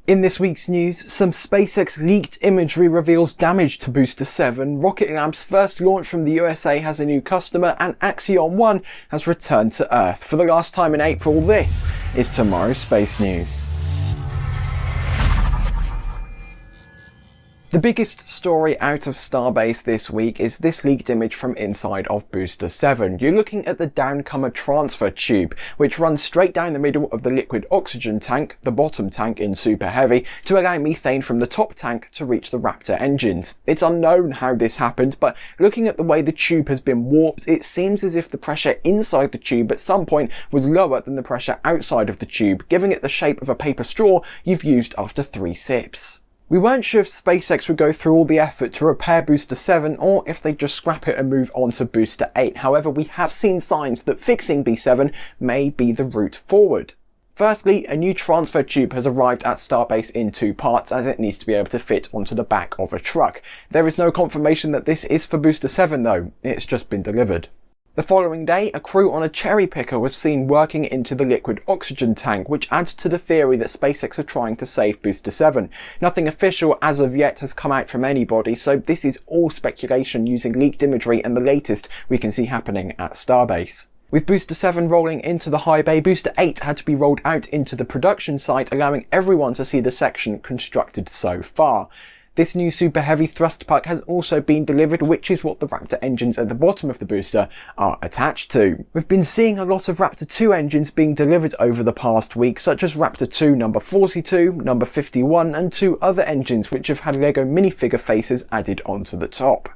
In this week's news, some SpaceX leaked imagery reveals damage to Booster 7, Rocket Lab's first launch from the USA has a new customer, and Axiom 1 has returned to Earth. For the last time in April, this is tomorrow's Space News. The biggest story out of Starbase this week is this leaked image from inside of Booster 7. You're looking at the downcomer transfer tube, which runs straight down the middle of the liquid oxygen tank, the bottom tank in Super Heavy, to allow methane from the top tank to reach the Raptor engines. It's unknown how this happened, but looking at the way the tube has been warped, it seems as if the pressure inside the tube at some point was lower than the pressure outside of the tube, giving it the shape of a paper straw you've used after 3 sips. We weren't sure if SpaceX would go through all the effort to repair Booster 7 or if they'd just scrap it and move on to Booster 8. However, we have seen signs that fixing B7 may be the route forward. Firstly, a new transfer tube has arrived at Starbase in 2 parts, as it needs to be able to fit onto the back of a truck. There is no confirmation that this is for Booster 7 though, it's just been delivered. The following day, a crew on a cherry picker was seen working into the liquid oxygen tank, which adds to the theory that SpaceX are trying to save Booster 7. Nothing official as of yet has come out from anybody, so this is all speculation using leaked imagery and the latest we can see happening at Starbase. With Booster 7 rolling into the high bay, Booster 8 had to be rolled out into the production site, allowing everyone to see the section constructed so far. This new Super Heavy thrust puck has also been delivered, which is what the Raptor engines at the bottom of the booster are attached to. We've been seeing a lot of Raptor 2 engines being delivered over the past week, such as Raptor 2 number 42, number 51, and 2 other engines which have had LEGO minifigure faces added onto the top.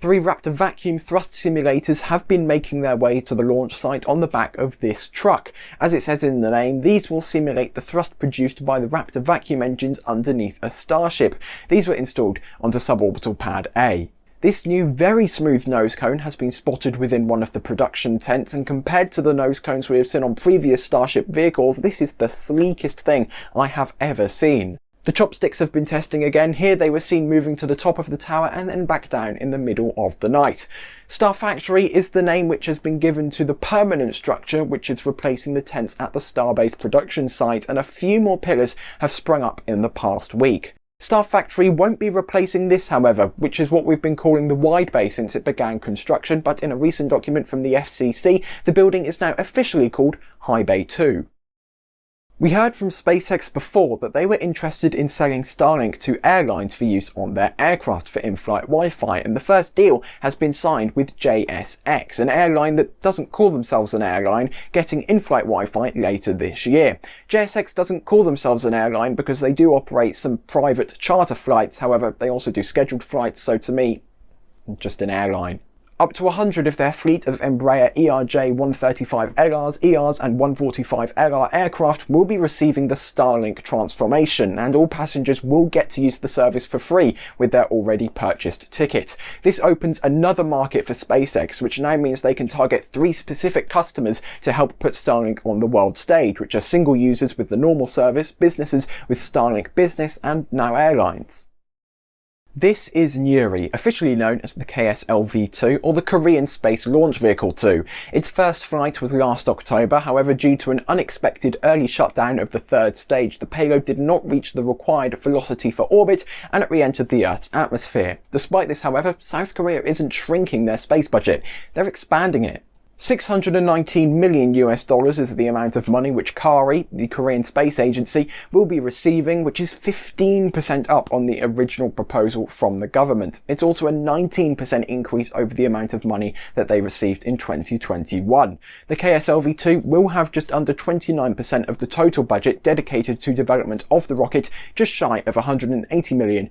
3 Raptor vacuum thrust simulators have been making their way to the launch site on the back of this truck. As it says in the name, these will simulate the thrust produced by the Raptor vacuum engines underneath a Starship. These were installed onto suborbital pad A. This new very smooth nose cone has been spotted within one of the production tents, and compared to the nose cones we have seen on previous Starship vehicles, this is the sleekest thing I have ever seen. The chopsticks have been testing again. Here they were seen moving to the top of the tower and then back down in the middle of the night. Star Factory is the name which has been given to the permanent structure which is replacing the tents at the Starbase production site, and a few more pillars have sprung up in the past week. Star Factory won't be replacing this, however, which is what we've been calling the wide bay since it began construction, but in a recent document from the FCC, the building is now officially called High Bay 2. We heard from SpaceX before that they were interested in selling Starlink to airlines for use on their aircraft for in-flight Wi-Fi, and the first deal has been signed with JSX, an airline that doesn't call themselves an airline, getting in-flight Wi-Fi later this year. JSX doesn't call themselves an airline because they do operate some private charter flights, however they also do scheduled flights, so to me, just an airline. Up to 100 of their fleet of Embraer ERJ-135LRs, ERs and 145LR aircraft will be receiving the Starlink transformation, and all passengers will get to use the service for free with their already purchased ticket. This opens another market for SpaceX, which now means they can target 3 specific customers to help put Starlink on the world stage, which are single users with the normal service, businesses with Starlink Business, and now airlines. This is Nuri, officially known as the KSLV-2 or the Korean Space Launch Vehicle 2. Its first flight was last October, however due to an unexpected early shutdown of the 3rd stage, the payload did not reach the required velocity for orbit and it re-entered the Earth's atmosphere. Despite this, however, South Korea isn't shrinking their space budget, they're expanding it. $619 million is the amount of money which KARI, the Korean Space Agency, will be receiving, which is 15% up on the original proposal from the government. It's also a 19% increase over the amount of money that they received in 2021. The KSLV-2 will have just under 29% of the total budget dedicated to development of the rocket, just shy of $180 million.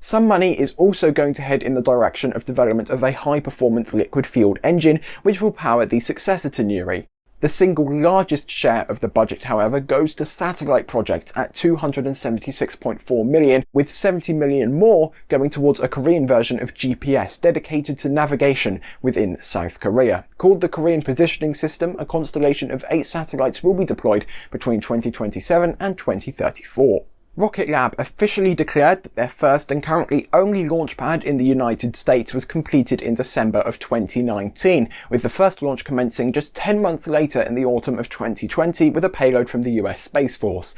Some money is also going to head in the direction of development of a high-performance liquid-fueled engine which will power the successor to Nuri. The single largest share of the budget, however, goes to satellite projects at $276.4 million, with $70 million more going towards a Korean version of GPS dedicated to navigation within South Korea. Called the Korean Positioning System, a constellation of 8 satellites will be deployed between 2027 and 2034. Rocket Lab officially declared that their first and currently only launch pad in the United States was completed in December of 2019, with the first launch commencing just 10 months later in the autumn of 2020 with a payload from the US Space Force.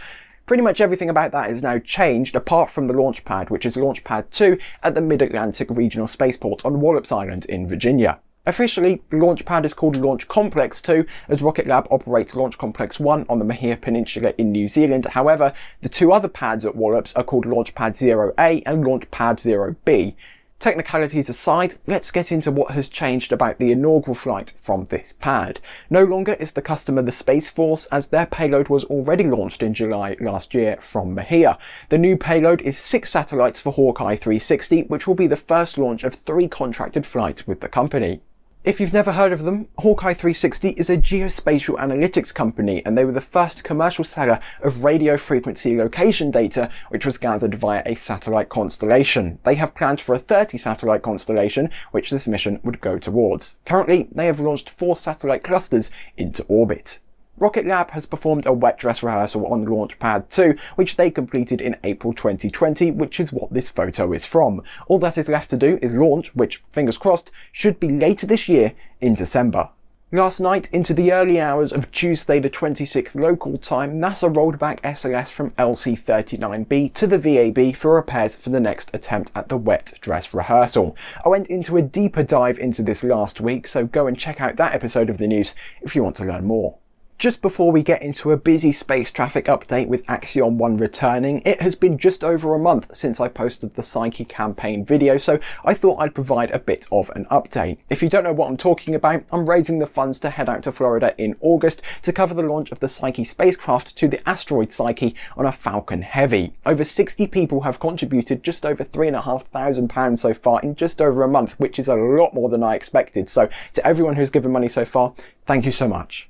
Pretty much everything about that is now changed apart from the launch pad, which is Launch Pad 2 at the Mid-Atlantic Regional Spaceport on Wallops Island in Virginia. Officially, the launch pad is called Launch Complex 2 as Rocket Lab operates Launch Complex 1 on the Mahia Peninsula in New Zealand. However, the two other pads at Wallops are called Launch Pad 0A and Launch Pad 0B. Technicalities aside, let's get into what has changed about the inaugural flight from this pad. No longer is the customer the Space Force, as their payload was already launched in July last year from Mahia. The new payload is 6 satellites for Hawkeye 360, which will be the first launch of 3 contracted flights with the company. If you've never heard of them, Hawkeye 360 is a geospatial analytics company, and they were the first commercial seller of radio frequency location data, which was gathered via a satellite constellation. They have plans for a 30 satellite constellation, which this mission would go towards. Currently, they have launched 4 satellite clusters into orbit. Rocket Lab has performed a wet dress rehearsal on Launch Pad 2, which they completed in April 2020, which is what this photo is from. All that is left to do is launch, which, fingers crossed, should be later this year in December. Last night, into the early hours of Tuesday the 26th local time, NASA rolled back SLS from LC-39B to the VAB for repairs for the next attempt at the wet dress rehearsal. I went into a deeper dive into this last week, so go and check out that episode of the news if you want to learn more. Just before we get into a busy space traffic update with Axiom 1 returning, it has been just over a month since I posted the Psyche campaign video, so I thought I'd provide a bit of an update. If you don't know what I'm talking about, I'm raising the funds to head out to Florida in August to cover the launch of the Psyche spacecraft to the asteroid Psyche on a Falcon Heavy. Over 60 people have contributed just over £3,500 so far in just over a month, which is a lot more than I expected. So to everyone who's given money so far, thank you so much.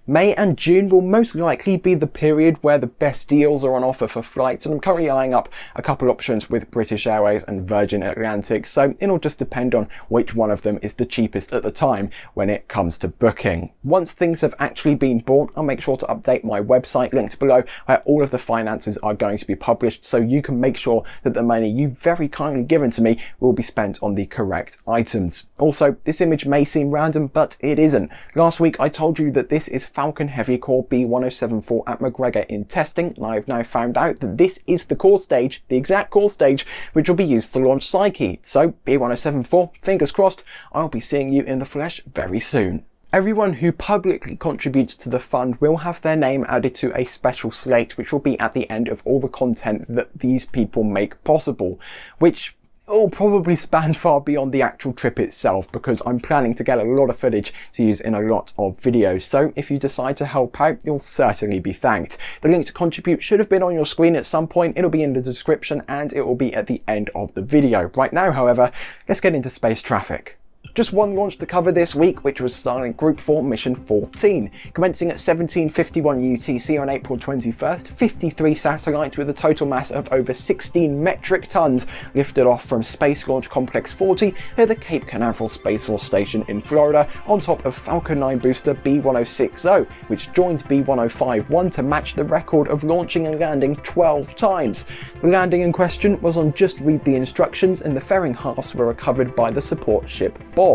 May and June will most likely be the period where the best deals are on offer for flights, and I'm currently eyeing up a couple options with British Airways and Virgin Atlantic, so it'll just depend on which one of them is the cheapest at the time when it comes to booking. Once things have actually been bought, I'll make sure to update my website linked below where all of the finances are going to be published, so you can make sure that the money you've very kindly given to me will be spent on the correct items. Also, this image may seem random, but it isn't. Last week I told you that this is Falcon Heavy Core B1074 at McGregor in testing, and I have now found out that this is the core stage, the exact core stage, which will be used to launch Psyche. So B1074, fingers crossed, I'll be seeing you in the flesh very soon. Everyone who publicly contributes to the fund will have their name added to a special slate, which will be at the end of all the content that these people make possible, which will probably span far beyond the actual trip itself, because I'm planning to get a lot of footage to use in a lot of videos. So if you decide to help out, you'll certainly be thanked. The link to contribute should have been on your screen at some point. It'll be in the description and it will be at the end of the video. Right now, however, let's get into space traffic. Just one launch to cover this week, which was Starlink Group 4 Mission 14. Commencing at 17:51 UTC on April 21st, 53 satellites with a total mass of over 16 metric tons lifted off from Space Launch Complex 40 near the Cape Canaveral Space Force Station in Florida on top of Falcon 9 booster B1060, which joined B1051 to match the record of launching and landing 12 times. The landing in question was on Just Read the Instructions, and the fairing halves were recovered by the support ship Bob.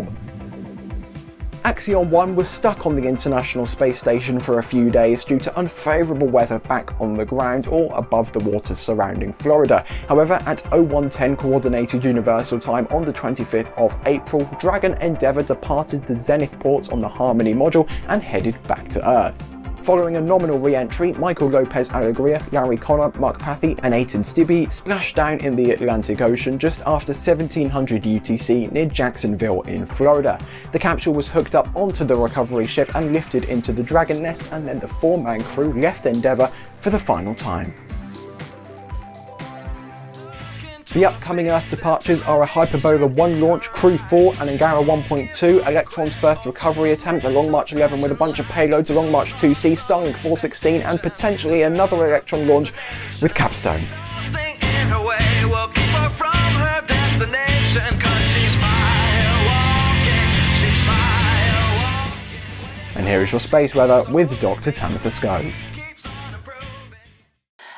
Axiom 1 was stuck on the International Space Station for a few days due to unfavourable weather back on the ground or above the waters surrounding Florida. However, at 0110 Coordinated Universal Time on the 25th of April, Dragon Endeavour departed the Zenith port on the Harmony module and headed back to Earth. Following a nominal re-entry, Michael Lopez Alegria, Larry Connor, Mark Pathy and Aiton Stibbe splashed down in the Atlantic Ocean just after 1700 UTC near Jacksonville in Florida. The capsule was hooked up onto the recovery ship and lifted into the Dragon nest, and then the 4-man crew left Endeavour for the final time. The upcoming Earth departures are a Hyperbola 1 launch, Crew 4 and Angara 1.2, Electron's first recovery attempt, a Long March 11 with a bunch of payloads, a Long March 2C, Starlink 416 and potentially another Electron launch with Capstone. And here is your space weather with Dr. Tamitha Skov.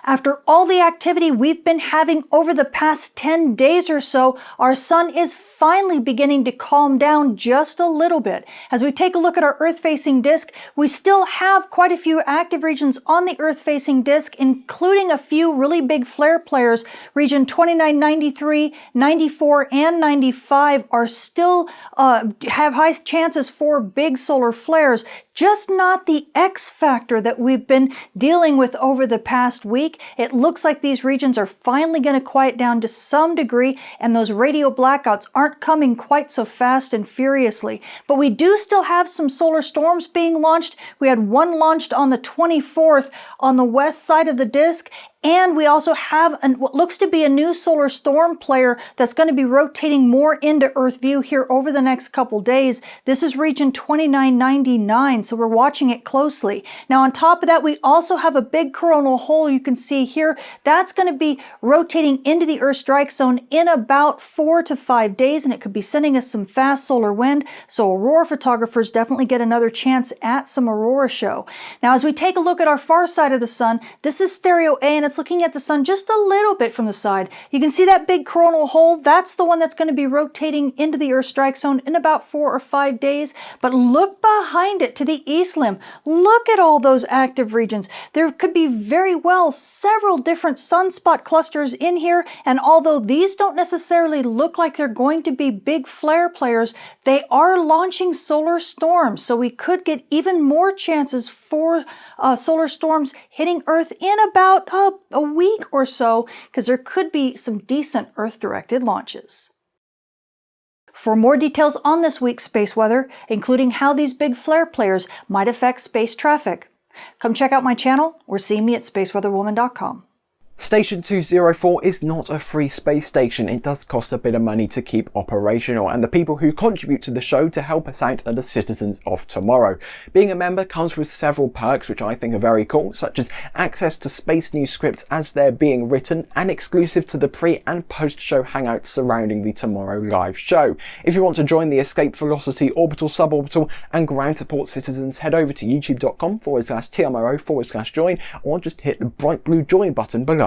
After all the activity we've been having over the past 10 days or so, our sun is finally beginning to calm down just a little bit. As we take a look at our Earth-facing disk, we still have quite a few active regions on the Earth-facing disk, including a few really big flare players. Region 29, 93, 94, and 95 are still have high chances for big solar flares, just not the X factor that we've been dealing with over the past week. It looks like these regions are finally going to quiet down to some degree, and those radio blackouts aren't coming quite so fast and furiously. But we do still have some solar storms being launched. We had one launched on the 24th on the west side of the disk, and we also have what looks to be a new solar storm player that's going to be rotating more into Earth view here over the next couple days. This is region 2999, so we're watching it closely. Now on top of that, we also have a big coronal hole you can see here. That's going to be rotating into the Earth strike zone in about 4 to 5 days, and it could be sending us some fast solar wind, so aurora photographers definitely get another chance at some aurora show. Now as we take a look at our far side of the sun, this is stereo A, and it's looking at the sun just a little bit from the side. You can see that big coronal hole. That's the one that's going to be rotating into the Earth strike zone in about 4 or 5 days. But look behind it to the east limb. Look at all those active regions. There could be very well several different sunspot clusters in here, and although these don't necessarily look like they're going to be big flare players, they are launching solar storms, so we could get even more chances for solar storms hitting Earth in about a week or so, because there could be some decent Earth-directed launches. For more details on this week's space weather, including how these big flare players might affect space traffic, come check out my channel or see me at spaceweatherwoman.com. Station 204 is not a free space station. It does cost a bit of money to keep operational, and the people who contribute to the show to help us out are the citizens of tomorrow. Being a member comes with several perks which I think are very cool, such as access to space news scripts as they're being written, and exclusive to the pre and post show hangouts surrounding the Tomorrow live show. If you want to join the Escape Velocity Orbital, Suborbital and Ground Support citizens, head over to youtube.com/TMRO/join, or just hit the bright blue join button below.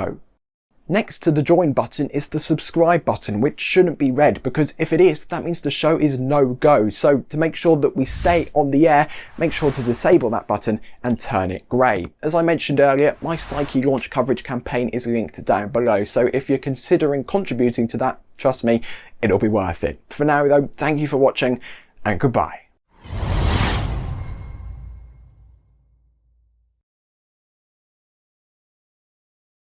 Next to the join button is the subscribe button, which shouldn't be red, because if it is, that means the show is no-go. So to make sure that we stay on the air, make sure to disable that button and turn it grey. As I mentioned earlier, my Psyche launch coverage campaign is linked down below, so if you're considering contributing to that, trust me, it'll be worth it. For now though, thank you for watching, and goodbye.